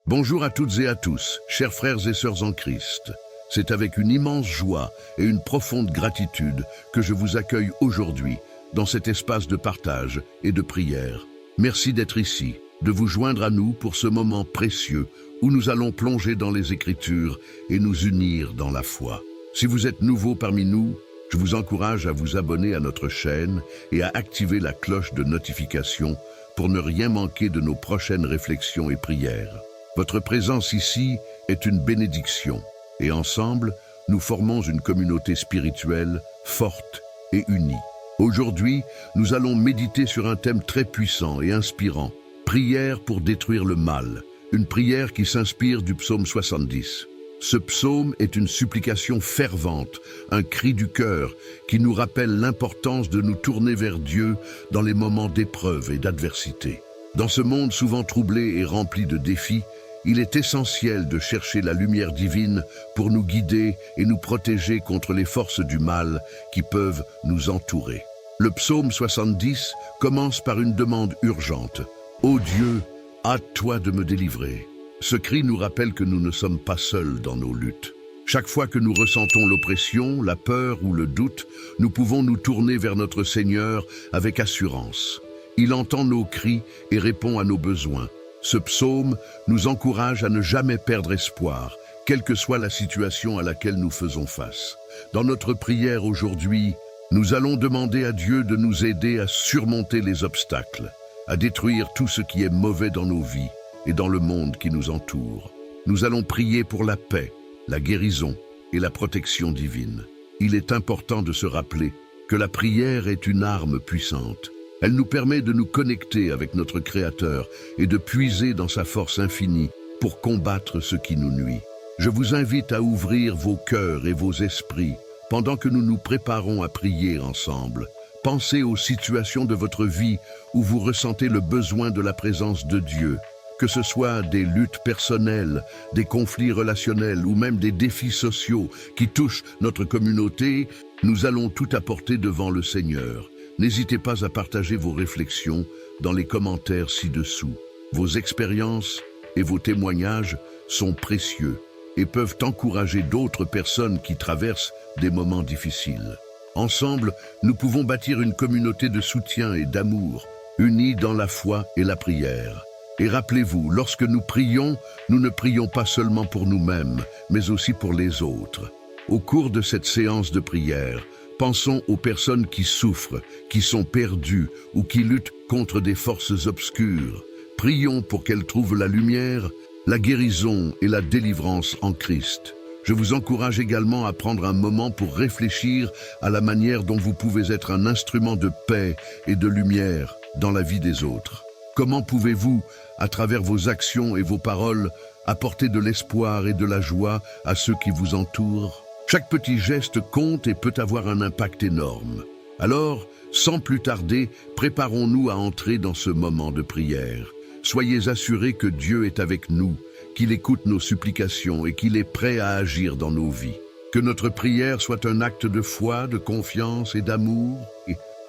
Bonjour à toutes et à tous, chers frères et sœurs en Christ. C'est avec une immense joie et une profonde gratitude que je vous accueille aujourd'hui dans cet espace de partage et de prière. Merci d'être ici, de vous joindre à nous pour ce moment précieux où nous allons plonger dans les Écritures et nous unir dans la foi. Si vous êtes nouveau parmi nous, je vous encourage à vous abonner à notre chaîne et à activer la cloche de notification pour ne rien manquer de nos prochaines réflexions et prières. Votre présence ici est une bénédiction et ensemble, nous formons une communauté spirituelle forte et unie. Aujourd'hui, nous allons méditer sur un thème très puissant et inspirant, prière pour détruire le mal, une prière qui s'inspire du psaume 70. Ce psaume est une supplication fervente, un cri du cœur qui nous rappelle l'importance de nous tourner vers Dieu dans les moments d'épreuve et d'adversité. Dans ce monde souvent troublé et rempli de défis, il est essentiel de chercher la lumière divine pour nous guider et nous protéger contre les forces du mal qui peuvent nous entourer. Le psaume 70 commence par une demande urgente. « Ô Dieu, hâte-toi de me délivrer ». Ce cri nous rappelle que nous ne sommes pas seuls dans nos luttes. Chaque fois que nous ressentons l'oppression, la peur ou le doute, nous pouvons nous tourner vers notre Seigneur avec assurance. Il entend nos cris et répond à nos besoins. Ce psaume nous encourage à ne jamais perdre espoir, quelle que soit la situation à laquelle nous faisons face. Dans notre prière aujourd'hui, nous allons demander à Dieu de nous aider à surmonter les obstacles, à détruire tout ce qui est mauvais dans nos vies et dans le monde qui nous entoure. Nous allons prier pour la paix, la guérison et la protection divine. Il est important de se rappeler que la prière est une arme puissante. Elle nous permet de nous connecter avec notre Créateur et de puiser dans sa force infinie pour combattre ce qui nous nuit. Je vous invite à ouvrir vos cœurs et vos esprits pendant que nous nous préparons à prier ensemble. Pensez aux situations de votre vie où vous ressentez le besoin de la présence de Dieu, que ce soit des luttes personnelles, des conflits relationnels ou même des défis sociaux qui touchent notre communauté. Nous allons tout apporter devant le Seigneur. N'hésitez pas à partager vos réflexions dans les commentaires ci-dessous. Vos expériences et vos témoignages sont précieux et peuvent encourager d'autres personnes qui traversent des moments difficiles. Ensemble, nous pouvons bâtir une communauté de soutien et d'amour, unie dans la foi et la prière. Et rappelez-vous, lorsque nous prions, nous ne prions pas seulement pour nous-mêmes, mais aussi pour les autres. Au cours de cette séance de prière, pensons aux personnes qui souffrent, qui sont perdues ou qui luttent contre des forces obscures. Prions pour qu'elles trouvent la lumière, la guérison et la délivrance en Christ. Je vous encourage également à prendre un moment pour réfléchir à la manière dont vous pouvez être un instrument de paix et de lumière dans la vie des autres. Comment pouvez-vous, à travers vos actions et vos paroles, apporter de l'espoir et de la joie à ceux qui vous entourent ? Chaque petit geste compte et peut avoir un impact énorme. Alors, sans plus tarder, préparons-nous à entrer dans ce moment de prière. Soyez assurés que Dieu est avec nous, qu'il écoute nos supplications et qu'il est prêt à agir dans nos vies. Que notre prière soit un acte de foi, de confiance et d'amour.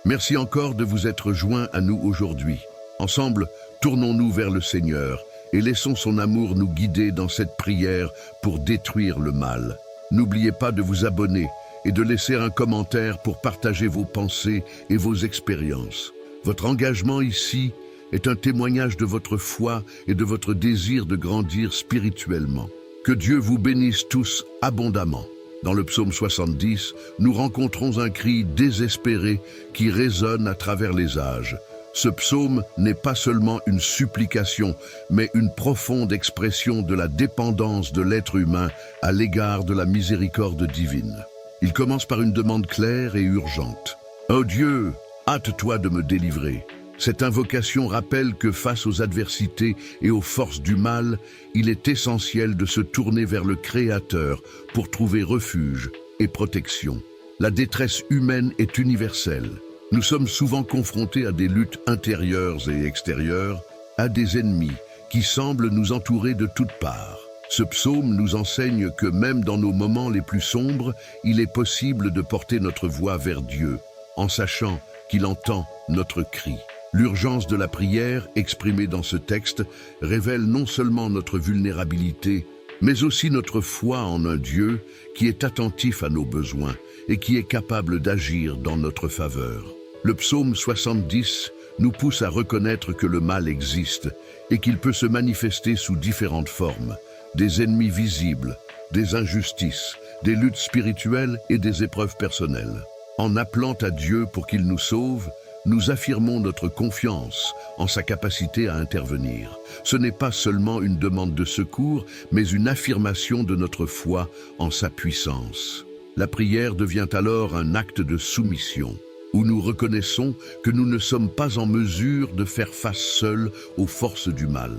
Merci encore de vous être joints à nous aujourd'hui. Ensemble, tournons-nous vers le Seigneur et laissons son amour nous guider dans cette prière pour détruire le mal. N'oubliez pas de vous abonner et de laisser un commentaire pour partager vos pensées et vos expériences. Votre engagement ici est un témoignage de votre foi et de votre désir de grandir spirituellement. Que Dieu vous bénisse tous abondamment. Dans le psaume 70, nous rencontrons un cri désespéré qui résonne à travers les âges. Ce psaume n'est pas seulement une supplication, mais une profonde expression de la dépendance de l'être humain à l'égard de la miséricorde divine. Il commence par une demande claire et urgente. « Ô Dieu, hâte-toi de me délivrer ». Cette invocation rappelle que face aux adversités et aux forces du mal, il est essentiel de se tourner vers le Créateur pour trouver refuge et protection. La détresse humaine est universelle. Nous sommes souvent confrontés à des luttes intérieures et extérieures, à des ennemis qui semblent nous entourer de toutes parts. Ce psaume nous enseigne que même dans nos moments les plus sombres, il est possible de porter notre voix vers Dieu, en sachant qu'il entend notre cri. L'urgence de la prière, exprimée dans ce texte, révèle non seulement notre vulnérabilité, mais aussi notre foi en un Dieu qui est attentif à nos besoins et qui est capable d'agir dans notre faveur. Le psaume 70 nous pousse à reconnaître que le mal existe et qu'il peut se manifester sous différentes formes, des ennemis visibles, des injustices, des luttes spirituelles et des épreuves personnelles. En appelant à Dieu pour qu'il nous sauve, nous affirmons notre confiance en sa capacité à intervenir. Ce n'est pas seulement une demande de secours, mais une affirmation de notre foi en sa puissance. La prière devient alors un acte de soumission, où nous reconnaissons que nous ne sommes pas en mesure de faire face seuls aux forces du mal.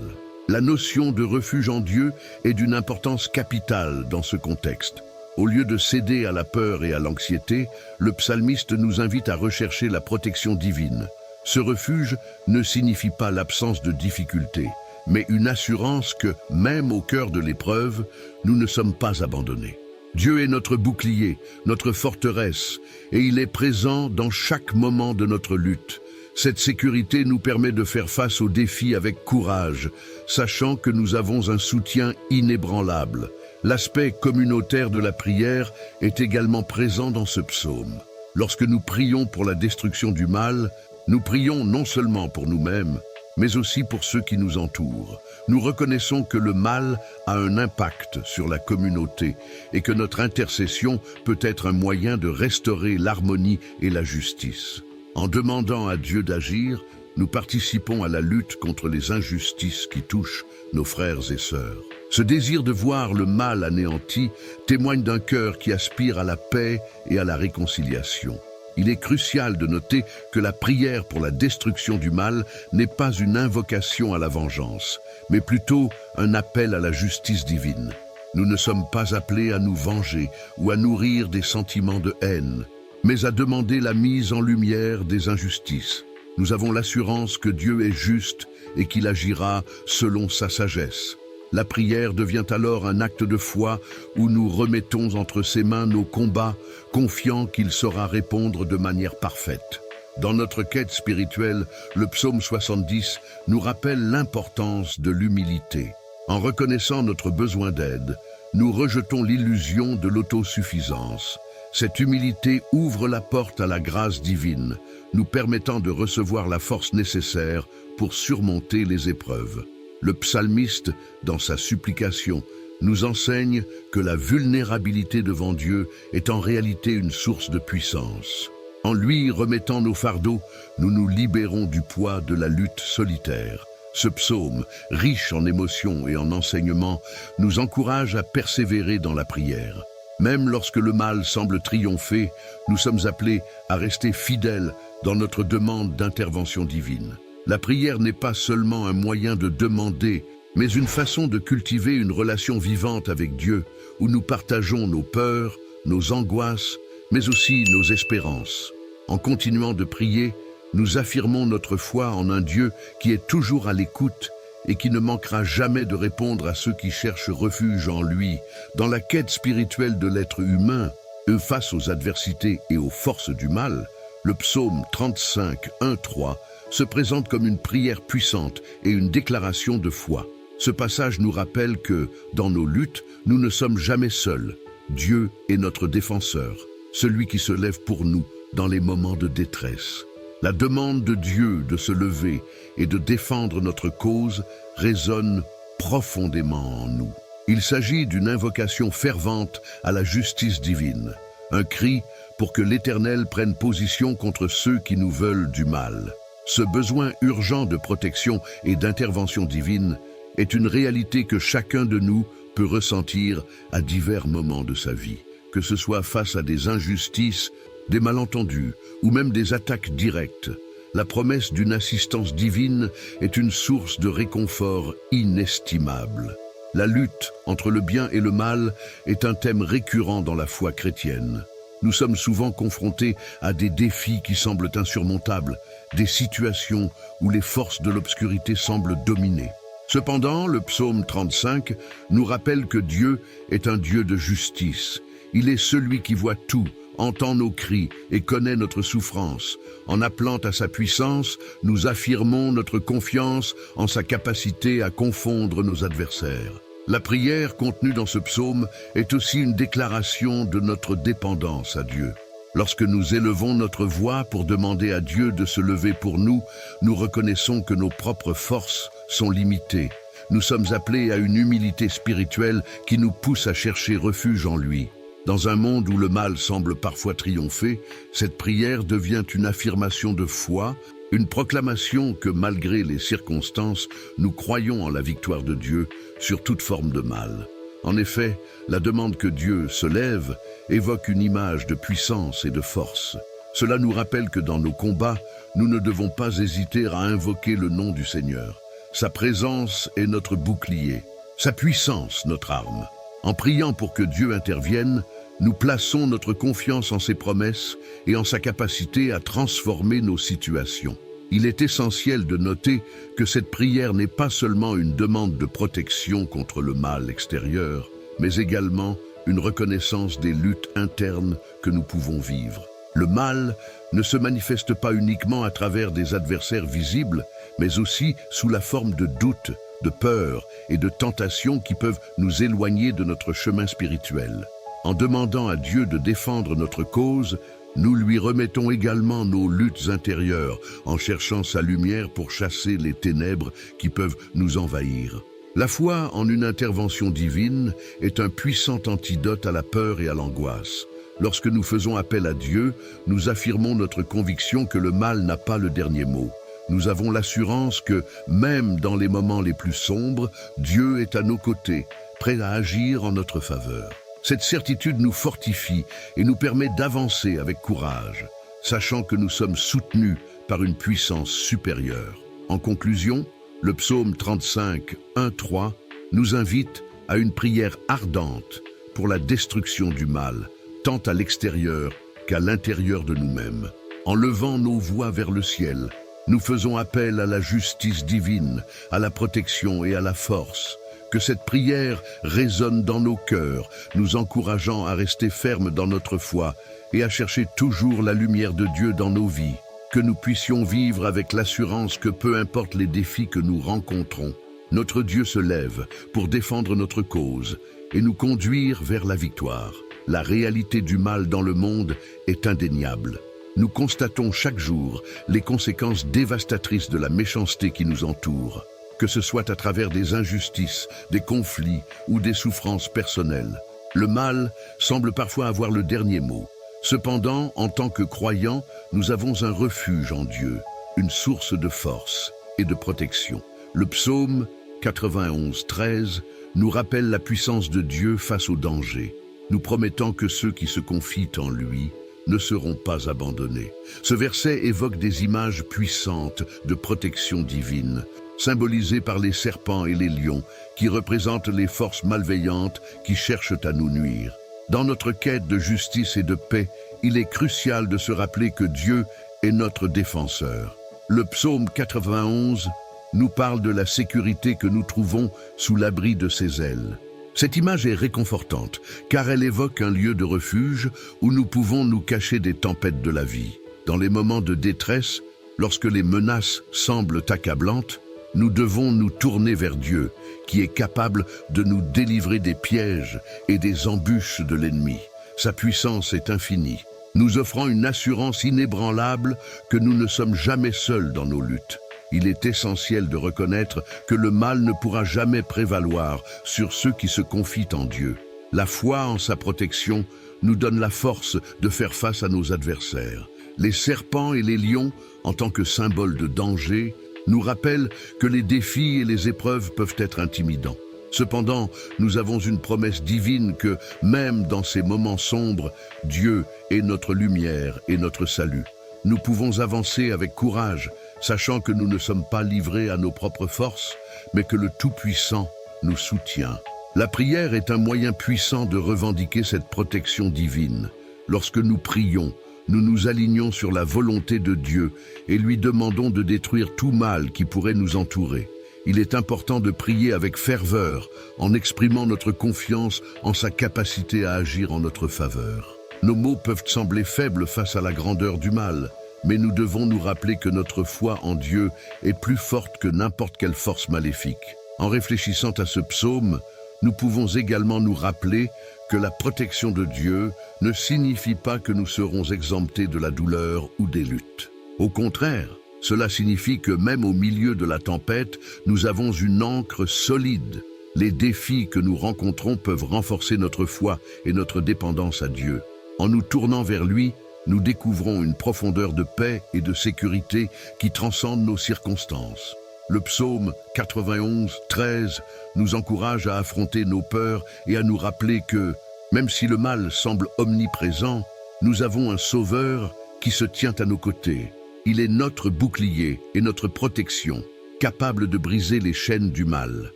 La notion de refuge en Dieu est d'une importance capitale dans ce contexte. Au lieu de céder à la peur et à l'anxiété, le psalmiste nous invite à rechercher la protection divine. Ce refuge ne signifie pas l'absence de difficultés, mais une assurance que, même au cœur de l'épreuve, nous ne sommes pas abandonnés. Dieu est notre bouclier, notre forteresse, et il est présent dans chaque moment de notre lutte. Cette sécurité nous permet de faire face aux défis avec courage, sachant que nous avons un soutien inébranlable. L'aspect communautaire de la prière est également présent dans ce psaume. Lorsque nous prions pour la destruction du mal, nous prions non seulement pour nous-mêmes, mais aussi pour ceux qui nous entourent. Nous reconnaissons que le mal a un impact sur la communauté et que notre intercession peut être un moyen de restaurer l'harmonie et la justice. En demandant à Dieu d'agir, nous participons à la lutte contre les injustices qui touchent nos frères et sœurs. Ce désir de voir le mal anéanti témoigne d'un cœur qui aspire à la paix et à la réconciliation. Il est crucial de noter que la prière pour la destruction du mal n'est pas une invocation à la vengeance, mais plutôt un appel à la justice divine. Nous ne sommes pas appelés à nous venger ou à nourrir des sentiments de haine, mais à demander la mise en lumière des injustices. Nous avons l'assurance que Dieu est juste et qu'il agira selon sa sagesse. La prière devient alors un acte de foi où nous remettons entre ses mains nos combats, confiants qu'il saura répondre de manière parfaite. Dans notre quête spirituelle, le psaume 70 nous rappelle l'importance de l'humilité. En reconnaissant notre besoin d'aide, nous rejetons l'illusion de l'autosuffisance. Cette humilité ouvre la porte à la grâce divine, nous permettant de recevoir la force nécessaire pour surmonter les épreuves. Le psalmiste, dans sa supplication, nous enseigne que la vulnérabilité devant Dieu est en réalité une source de puissance. En lui remettant nos fardeaux, nous nous libérons du poids de la lutte solitaire. Ce psaume, riche en émotions et en enseignements, nous encourage à persévérer dans la prière. Même lorsque le mal semble triompher, nous sommes appelés à rester fidèles dans notre demande d'intervention divine. La prière n'est pas seulement un moyen de demander, mais une façon de cultiver une relation vivante avec Dieu, où nous partageons nos peurs, nos angoisses, mais aussi nos espérances. En continuant de prier, nous affirmons notre foi en un Dieu qui est toujours à l'écoute et qui ne manquera jamais de répondre à ceux qui cherchent refuge en lui. Dans la quête spirituelle de l'être humain, face aux adversités et aux forces du mal, le psaume 35, 1-3 se présente comme une prière puissante et une déclaration de foi. Ce passage nous rappelle que, dans nos luttes, nous ne sommes jamais seuls. Dieu est notre défenseur, celui qui se lève pour nous dans les moments de détresse. La demande de Dieu de se lever et de défendre notre cause résonne profondément en nous. Il s'agit d'une invocation fervente à la justice divine, un cri pour que l'Éternel prenne position contre ceux qui nous veulent du mal. Ce besoin urgent de protection et d'intervention divine est une réalité que chacun de nous peut ressentir à divers moments de sa vie, que ce soit face à des injustices, des malentendus ou même des attaques directes. La promesse d'une assistance divine est une source de réconfort inestimable. La lutte entre le bien et le mal est un thème récurrent dans la foi chrétienne. Nous sommes souvent confrontés à des défis qui semblent insurmontables, des situations où les forces de l'obscurité semblent dominer. Cependant, le psaume 35 nous rappelle que Dieu est un Dieu de justice. Il est celui qui voit tout, entend nos cris et connaît notre souffrance. En appelant à sa puissance, nous affirmons notre confiance en sa capacité à confondre nos adversaires. La prière contenue dans ce psaume est aussi une déclaration de notre dépendance à Dieu. Lorsque nous élevons notre voix pour demander à Dieu de se lever pour nous, nous reconnaissons que nos propres forces sont limitées. Nous sommes appelés à une humilité spirituelle qui nous pousse à chercher refuge en lui. Dans un monde où le mal semble parfois triompher, cette prière devient une affirmation de foi, une proclamation que malgré les circonstances, nous croyons en la victoire de Dieu sur toute forme de mal. En effet, la demande que Dieu se lève évoque une image de puissance et de force. Cela nous rappelle que dans nos combats, nous ne devons pas hésiter à invoquer le nom du Seigneur. Sa présence est notre bouclier, sa puissance notre arme. En priant pour que Dieu intervienne, nous plaçons notre confiance en ses promesses et en sa capacité à transformer nos situations. Il est essentiel de noter que cette prière n'est pas seulement une demande de protection contre le mal extérieur, mais également une reconnaissance des luttes internes que nous pouvons vivre. Le mal ne se manifeste pas uniquement à travers des adversaires visibles, mais aussi sous la forme de doutes, de peurs et de tentations qui peuvent nous éloigner de notre chemin spirituel. En demandant à Dieu de défendre notre cause, nous lui remettons également nos luttes intérieures en cherchant sa lumière pour chasser les ténèbres qui peuvent nous envahir. La foi en une intervention divine est un puissant antidote à la peur et à l'angoisse. Lorsque nous faisons appel à Dieu, nous affirmons notre conviction que le mal n'a pas le dernier mot. Nous avons l'assurance que, même dans les moments les plus sombres, Dieu est à nos côtés, prêt à agir en notre faveur. Cette certitude nous fortifie et nous permet d'avancer avec courage, sachant que nous sommes soutenus par une puissance supérieure. En conclusion, le psaume 35, 1-3 nous invite à une prière ardente pour la destruction du mal, tant à l'extérieur qu'à l'intérieur de nous-mêmes. En levant nos voix vers le ciel, nous faisons appel à la justice divine, à la protection et à la force. Que cette prière résonne dans nos cœurs, nous encourageant à rester fermes dans notre foi et à chercher toujours la lumière de Dieu dans nos vies. Que nous puissions vivre avec l'assurance que peu importe les défis que nous rencontrons, notre Dieu se lève pour défendre notre cause et nous conduire vers la victoire. La réalité du mal dans le monde est indéniable. Nous constatons chaque jour les conséquences dévastatrices de la méchanceté qui nous entoure, que ce soit à travers des injustices, des conflits ou des souffrances personnelles. Le mal semble parfois avoir le dernier mot. Cependant, en tant que croyants, nous avons un refuge en Dieu, une source de force et de protection. Le psaume 91, 13 nous rappelle la puissance de Dieu face au danger, nous promettant que ceux qui se confient en lui ne seront pas abandonnés. Ce verset évoque des images puissantes de protection divine, symbolisées par les serpents et les lions, qui représentent les forces malveillantes qui cherchent à nous nuire. Dans notre quête de justice et de paix, il est crucial de se rappeler que Dieu est notre défenseur. Le psaume 91 nous parle de la sécurité que nous trouvons sous l'abri de ses ailes. Cette image est réconfortante, car elle évoque un lieu de refuge où nous pouvons nous cacher des tempêtes de la vie. Dans les moments de détresse, lorsque les menaces semblent accablantes, nous devons nous tourner vers Dieu, qui est capable de nous délivrer des pièges et des embûches de l'ennemi. Sa puissance est infinie, nous offrant une assurance inébranlable que nous ne sommes jamais seuls dans nos luttes. Il est essentiel de reconnaître que le mal ne pourra jamais prévaloir sur ceux qui se confient en Dieu. La foi en sa protection nous donne la force de faire face à nos adversaires. Les serpents et les lions, en tant que symboles de danger, nous rappellent que les défis et les épreuves peuvent être intimidants. Cependant, nous avons une promesse divine que, même dans ces moments sombres, Dieu est notre lumière et notre salut. Nous pouvons avancer avec courage, sachant que nous ne sommes pas livrés à nos propres forces, mais que le Tout-Puissant nous soutient. La prière est un moyen puissant de revendiquer cette protection divine. Lorsque nous prions, nous nous alignons sur la volonté de Dieu et lui demandons de détruire tout mal qui pourrait nous entourer. Il est important de prier avec ferveur, en exprimant notre confiance en sa capacité à agir en notre faveur. Nos mots peuvent sembler faibles face à la grandeur du mal, mais nous devons nous rappeler que notre foi en Dieu est plus forte que n'importe quelle force maléfique. En réfléchissant à ce psaume, nous pouvons également nous rappeler que la protection de Dieu ne signifie pas que nous serons exemptés de la douleur ou des luttes. Au contraire, cela signifie que même au milieu de la tempête, nous avons une ancre solide. Les défis que nous rencontrons peuvent renforcer notre foi et notre dépendance à Dieu. En nous tournant vers lui, nous découvrons une profondeur de paix et de sécurité qui transcende nos circonstances. Le psaume 91, 13 nous encourage à affronter nos peurs et à nous rappeler que, même si le mal semble omniprésent, nous avons un Sauveur qui se tient à nos côtés. Il est notre bouclier et notre protection, capable de briser les chaînes du mal.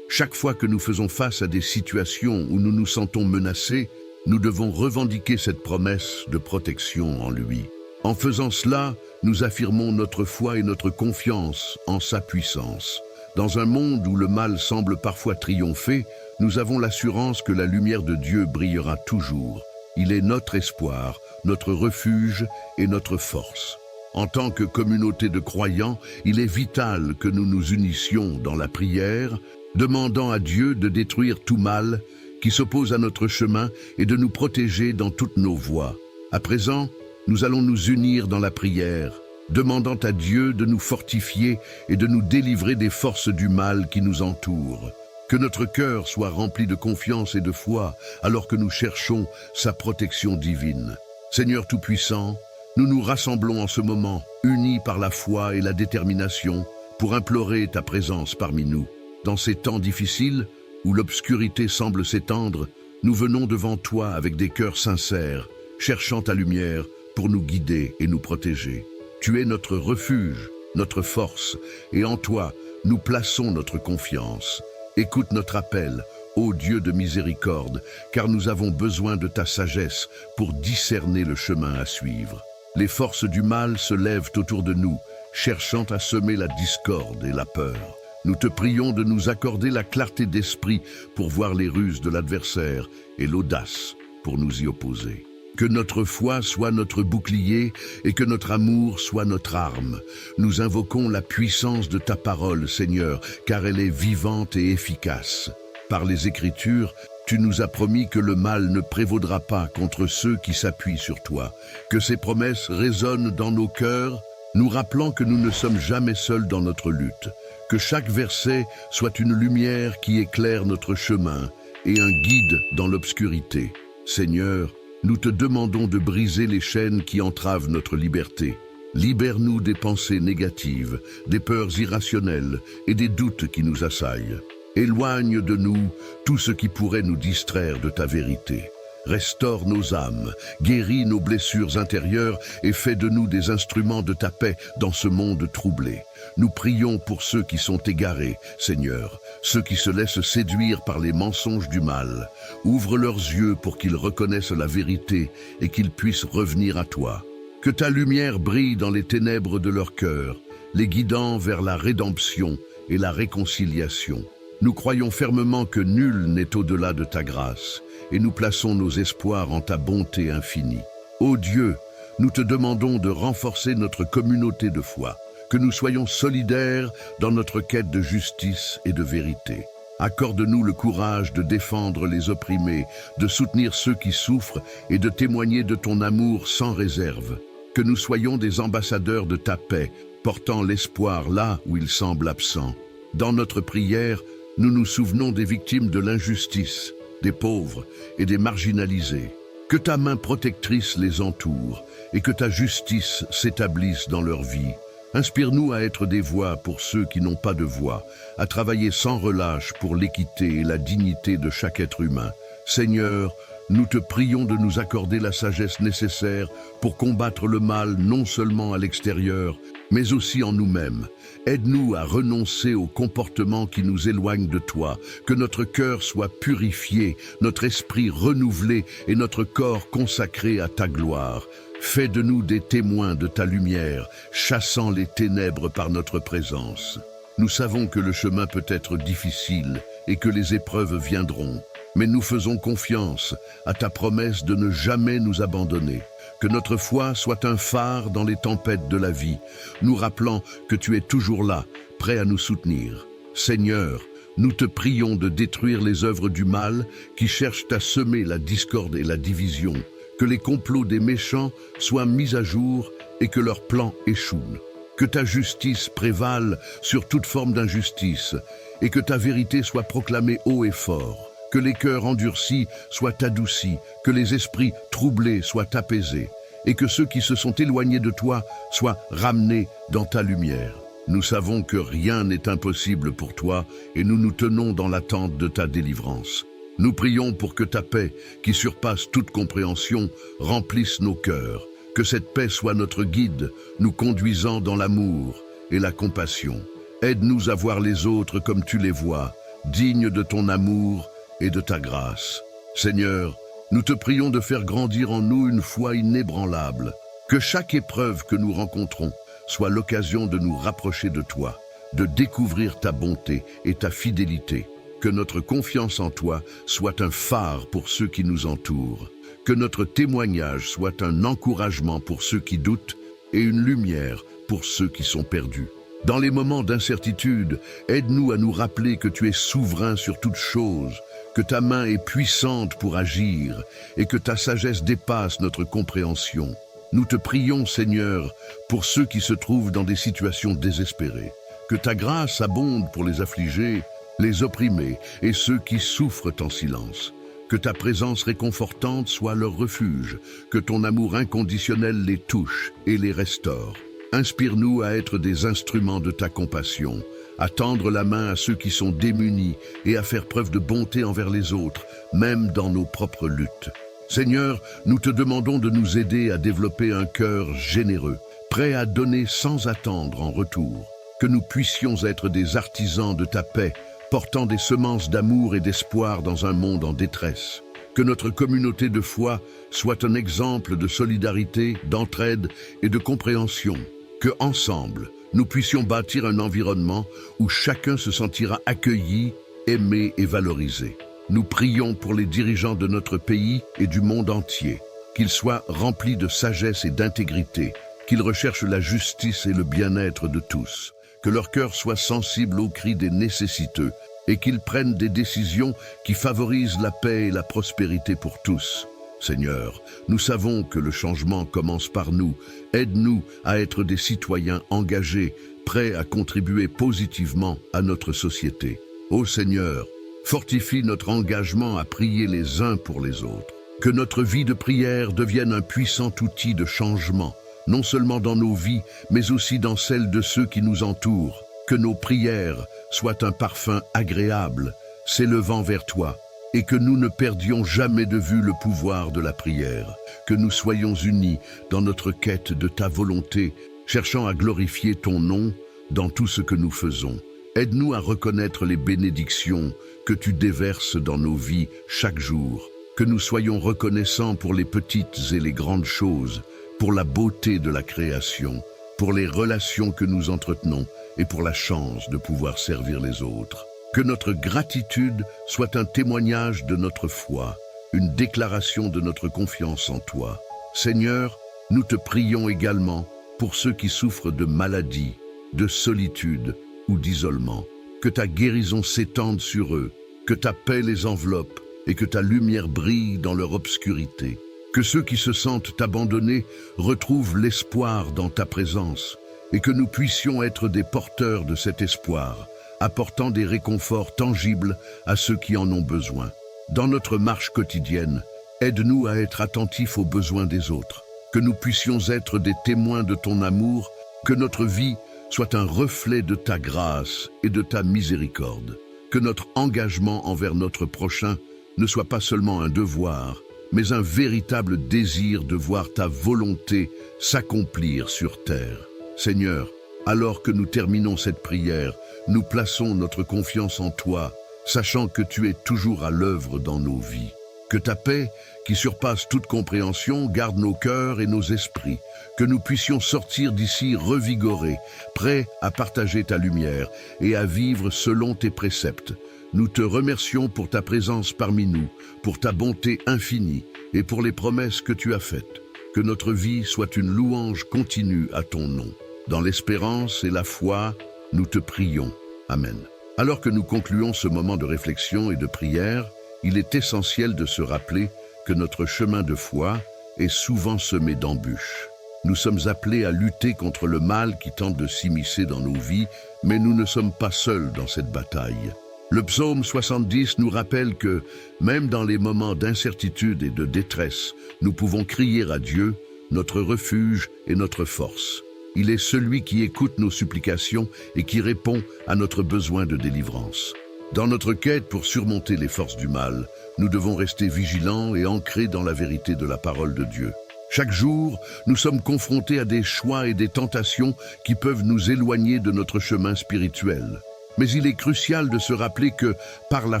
Chaque fois que nous faisons face à des situations où nous nous sentons menacés, nous devons revendiquer cette promesse de protection en lui. En faisant cela, nous affirmons notre foi et notre confiance en sa puissance. Dans un monde où le mal semble parfois triompher, nous avons l'assurance que la lumière de Dieu brillera toujours. Il est notre espoir, notre refuge et notre force. En tant que communauté de croyants, il est vital que nous nous unissions dans la prière, demandant à Dieu de détruire tout mal qui s'oppose à notre chemin et de nous protéger dans toutes nos voies. À présent, nous allons nous unir dans la prière, demandant à Dieu de nous fortifier et de nous délivrer des forces du mal qui nous entourent. Que notre cœur soit rempli de confiance et de foi alors que nous cherchons sa protection divine. Seigneur Tout-Puissant, nous nous rassemblons en ce moment, unis par la foi et la détermination, pour implorer ta présence parmi nous. Dans ces temps difficiles, où l'obscurité semble s'étendre, nous venons devant toi avec des cœurs sincères, cherchant ta lumière pour nous guider et nous protéger. Tu es notre refuge, notre force, et en toi, nous plaçons notre confiance. Écoute notre appel, ô Dieu de miséricorde, car nous avons besoin de ta sagesse pour discerner le chemin à suivre. Les forces du mal se lèvent autour de nous, cherchant à semer la discorde et la peur. Nous te prions de nous accorder la clarté d'esprit pour voir les ruses de l'adversaire et l'audace pour nous y opposer. Que notre foi soit notre bouclier et que notre amour soit notre arme. Nous invoquons la puissance de ta parole, Seigneur, car elle est vivante et efficace. Par les Écritures, tu nous as promis que le mal ne prévaudra pas contre ceux qui s'appuient sur toi. Que ces promesses résonnent dans nos cœurs, nous rappelant que nous ne sommes jamais seuls dans notre lutte. Que chaque verset soit une lumière qui éclaire notre chemin et un guide dans l'obscurité. Seigneur, nous te demandons de briser les chaînes qui entravent notre liberté. Libère-nous des pensées négatives, des peurs irrationnelles et des doutes qui nous assaillent. Éloigne de nous tout ce qui pourrait nous distraire de ta vérité. Restaure nos âmes, guéris nos blessures intérieures et fais de nous des instruments de ta paix dans ce monde troublé. Nous prions pour ceux qui sont égarés, Seigneur, ceux qui se laissent séduire par les mensonges du mal. Ouvre leurs yeux pour qu'ils reconnaissent la vérité et qu'ils puissent revenir à toi. Que ta lumière brille dans les ténèbres de leur cœur, les guidant vers la rédemption et la réconciliation. Nous croyons fermement que nul n'est au-delà de ta grâce, et nous plaçons nos espoirs en ta bonté infinie. Ô Dieu, nous te demandons de renforcer notre communauté de foi, que nous soyons solidaires dans notre quête de justice et de vérité. Accorde-nous le courage de défendre les opprimés, de soutenir ceux qui souffrent et de témoigner de ton amour sans réserve. Que nous soyons des ambassadeurs de ta paix, portant l'espoir là où il semble absent. Dans notre prière, nous nous souvenons des victimes de l'injustice, des pauvres et des marginalisés. Que ta main protectrice les entoure et que ta justice s'établisse dans leur vie. Inspire-nous à être des voix pour ceux qui n'ont pas de voix, à travailler sans relâche pour l'équité et la dignité de chaque être humain. Seigneur, nous te prions de nous accorder la sagesse nécessaire pour combattre le mal non seulement à l'extérieur, mais aussi en nous-mêmes. Aide-nous à renoncer aux comportements qui nous éloignent de toi, que notre cœur soit purifié, notre esprit renouvelé et notre corps consacré à ta gloire. Fais de nous des témoins de ta lumière, chassant les ténèbres par notre présence. Nous savons que le chemin peut être difficile et que les épreuves viendront. Mais nous faisons confiance à ta promesse de ne jamais nous abandonner. Que notre foi soit un phare dans les tempêtes de la vie, nous rappelant que tu es toujours là, prêt à nous soutenir. Seigneur, nous te prions de détruire les œuvres du mal qui cherchent à semer la discorde et la division, que les complots des méchants soient mis à jour et que leurs plans échouent. Que ta justice prévale sur toute forme d'injustice et que ta vérité soit proclamée haut et fort. Que les cœurs endurcis soient adoucis, que les esprits troublés soient apaisés, et que ceux qui se sont éloignés de toi soient ramenés dans ta lumière. Nous savons que rien n'est impossible pour toi, et nous nous tenons dans l'attente de ta délivrance. Nous prions pour que ta paix, qui surpasse toute compréhension, remplisse nos cœurs. Que cette paix soit notre guide, nous conduisant dans l'amour et la compassion. Aide-nous à voir les autres comme tu les vois, dignes de ton amour et de ta grâce. Seigneur, nous te prions de faire grandir en nous une foi inébranlable. Que chaque épreuve que nous rencontrons soit l'occasion de nous rapprocher de toi, de découvrir ta bonté et ta fidélité. Que notre confiance en toi soit un phare pour ceux qui nous entourent. Que notre témoignage soit un encouragement pour ceux qui doutent et une lumière pour ceux qui sont perdus. Dans les moments d'incertitude, aide-nous à nous rappeler que tu es souverain sur toutes choses, que ta main est puissante pour agir et que ta sagesse dépasse notre compréhension. Nous te prions, Seigneur, pour ceux qui se trouvent dans des situations désespérées. Que ta grâce abonde pour les affligés, les opprimés et ceux qui souffrent en silence. Que ta présence réconfortante soit leur refuge, que ton amour inconditionnel les touche et les restaure. Inspire-nous à être des instruments de ta compassion, à tendre la main à ceux qui sont démunis et à faire preuve de bonté envers les autres, même dans nos propres luttes. Seigneur, nous te demandons de nous aider à développer un cœur généreux, prêt à donner sans attendre en retour. Que nous puissions être des artisans de ta paix, portant des semences d'amour et d'espoir dans un monde en détresse. Que notre communauté de foi soit un exemple de solidarité, d'entraide et de compréhension. Que ensemble, nous puissions bâtir un environnement où chacun se sentira accueilli, aimé et valorisé. Nous prions pour les dirigeants de notre pays et du monde entier, qu'ils soient remplis de sagesse et d'intégrité, qu'ils recherchent la justice et le bien-être de tous, que leur cœur soit sensible aux cris des nécessiteux et qu'ils prennent des décisions qui favorisent la paix et la prospérité pour tous. Seigneur, nous savons que le changement commence par nous. Aide-nous à être des citoyens engagés, prêts à contribuer positivement à notre société. Ô Seigneur, fortifie notre engagement à prier les uns pour les autres. Que notre vie de prière devienne un puissant outil de changement, non seulement dans nos vies, mais aussi dans celles de ceux qui nous entourent. Que nos prières soient un parfum agréable, s'élevant vers toi, et que nous ne perdions jamais de vue le pouvoir de la prière. Que nous soyons unis dans notre quête de ta volonté, cherchant à glorifier ton nom dans tout ce que nous faisons. Aide-nous à reconnaître les bénédictions que tu déverses dans nos vies chaque jour. Que nous soyons reconnaissants pour les petites et les grandes choses, pour la beauté de la création, pour les relations que nous entretenons et pour la chance de pouvoir servir les autres. Que notre gratitude soit un témoignage de notre foi, une déclaration de notre confiance en toi. Seigneur, nous te prions également pour ceux qui souffrent de maladies, de solitude ou d'isolement. Que ta guérison s'étende sur eux, que ta paix les enveloppe et que ta lumière brille dans leur obscurité. Que ceux qui se sentent abandonnés retrouvent l'espoir dans ta présence et que nous puissions être des porteurs de cet espoir, apportant des réconforts tangibles à ceux qui en ont besoin. Dans notre marche quotidienne, aide-nous à être attentifs aux besoins des autres, que nous puissions être des témoins de ton amour, que notre vie soit un reflet de ta grâce et de ta miséricorde, que notre engagement envers notre prochain ne soit pas seulement un devoir, mais un véritable désir de voir ta volonté s'accomplir sur terre. Seigneur, alors que nous terminons cette prière, nous plaçons notre confiance en toi, sachant que tu es toujours à l'œuvre dans nos vies. Que ta paix, qui surpasse toute compréhension, garde nos cœurs et nos esprits, que nous puissions sortir d'ici revigorés, prêts à partager ta lumière et à vivre selon tes préceptes. nous te remercions pour ta présence parmi nous, pour ta bonté infinie et pour les promesses que tu as faites. Que notre vie soit une louange continue à ton nom. Dans l'espérance et la foi, nous te prions. Amen. Alors que nous concluons ce moment de réflexion et de prière, il est essentiel de se rappeler que notre chemin de foi est souvent semé d'embûches. Nous sommes appelés à lutter contre le mal qui tente de s'immiscer dans nos vies, mais nous ne sommes pas seuls dans cette bataille. Le psaume 70 nous rappelle que, même dans les moments d'incertitude et de détresse, nous pouvons crier à Dieu, notre refuge et notre force. Il est celui qui écoute nos supplications et qui répond à notre besoin de délivrance. Dans notre quête pour surmonter les forces du mal, nous devons rester vigilants et ancrés dans la vérité de la parole de Dieu. Chaque jour, nous sommes confrontés à des choix et des tentations qui peuvent nous éloigner de notre chemin spirituel. Mais il est crucial de se rappeler que, par la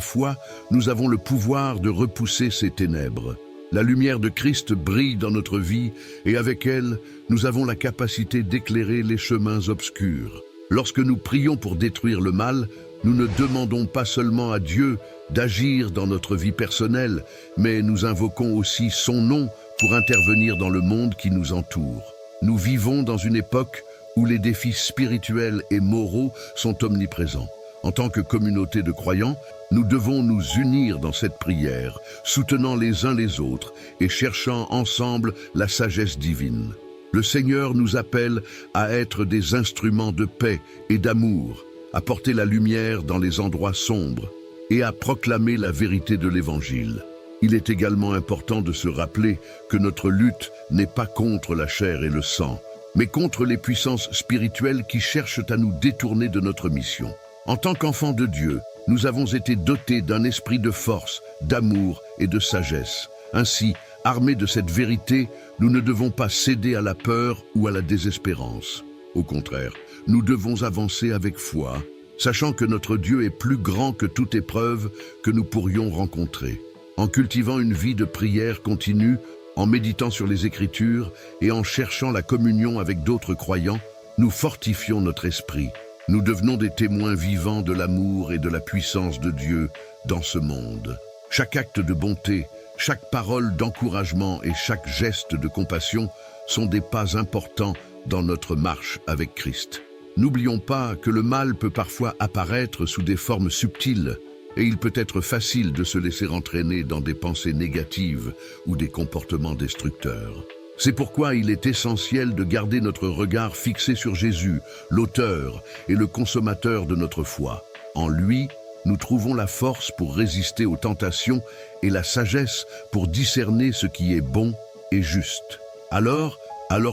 foi, nous avons le pouvoir de repousser ces ténèbres. La lumière de Christ brille dans notre vie et avec elle, nous avons la capacité d'éclairer les chemins obscurs. Lorsque nous prions pour détruire le mal, nous ne demandons pas seulement à Dieu d'agir dans notre vie personnelle, mais nous invoquons aussi son nom pour intervenir dans le monde qui nous entoure. Nous vivons dans une époque où les défis spirituels et moraux sont omniprésents. En tant que communauté de croyants, nous devons nous unir dans cette prière, soutenant les uns les autres et cherchant ensemble la sagesse divine. Le Seigneur nous appelle à être des instruments de paix et d'amour, à porter la lumière dans les endroits sombres et à proclamer la vérité de l'Évangile. Il est également important de se rappeler que notre lutte n'est pas contre la chair et le sang, mais contre les puissances spirituelles qui cherchent à nous détourner de notre mission. En tant qu'enfants de Dieu, nous avons été dotés d'un esprit de force, d'amour et de sagesse. Ainsi, armés de cette vérité, nous ne devons pas céder à la peur ou à la désespérance. Au contraire, nous devons avancer avec foi, sachant que notre Dieu est plus grand que toute épreuve que nous pourrions rencontrer. En cultivant une vie de prière continue, en méditant sur les Écritures et en cherchant la communion avec d'autres croyants, nous fortifions notre esprit. Nous devenons des témoins vivants de l'amour et de la puissance de Dieu dans ce monde. Chaque acte de bonté, chaque parole d'encouragement et chaque geste de compassion sont des pas importants dans notre marche avec Christ. N'oublions pas que le mal peut parfois apparaître sous des formes subtiles et il peut être facile de se laisser entraîner dans des pensées négatives ou des comportements destructeurs. C'est pourquoi il est essentiel de garder notre regard fixé sur Jésus, l'auteur et le consommateur de notre foi. En lui, nous trouvons la force pour résister aux tentations et la sagesse pour discerner ce qui est bon et juste. Alors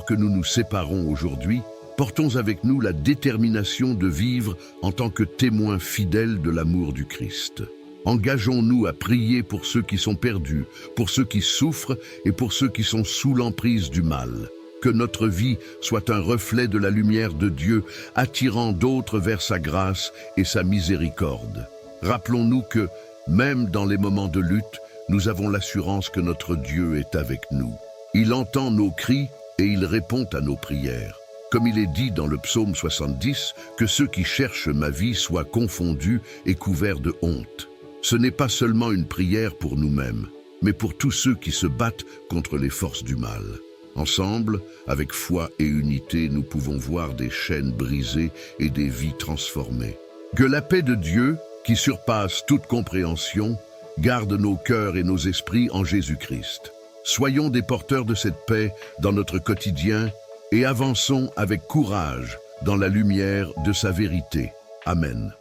que nous nous séparons aujourd'hui, portons avec nous la détermination de vivre en tant que témoins fidèles de l'amour du Christ. Engageons-nous à prier pour ceux qui sont perdus, pour ceux qui souffrent et pour ceux qui sont sous l'emprise du mal. Que notre vie soit un reflet de la lumière de Dieu, attirant d'autres vers sa grâce et sa miséricorde. Rappelons-nous que, même dans les moments de lutte, nous avons l'assurance que notre Dieu est avec nous. Il entend nos cris et il répond à nos prières. Comme il est dit dans le psaume 70, que ceux qui cherchent ma vie soient confondus et couverts de honte. Ce n'est pas seulement une prière pour nous-mêmes, mais pour tous ceux qui se battent contre les forces du mal. Ensemble, avec foi et unité, nous pouvons voir des chaînes brisées et des vies transformées. Que la paix de Dieu, qui surpasse toute compréhension, garde nos cœurs et nos esprits en Jésus-Christ. Soyons des porteurs de cette paix dans notre quotidien et avançons avec courage dans la lumière de sa vérité. Amen.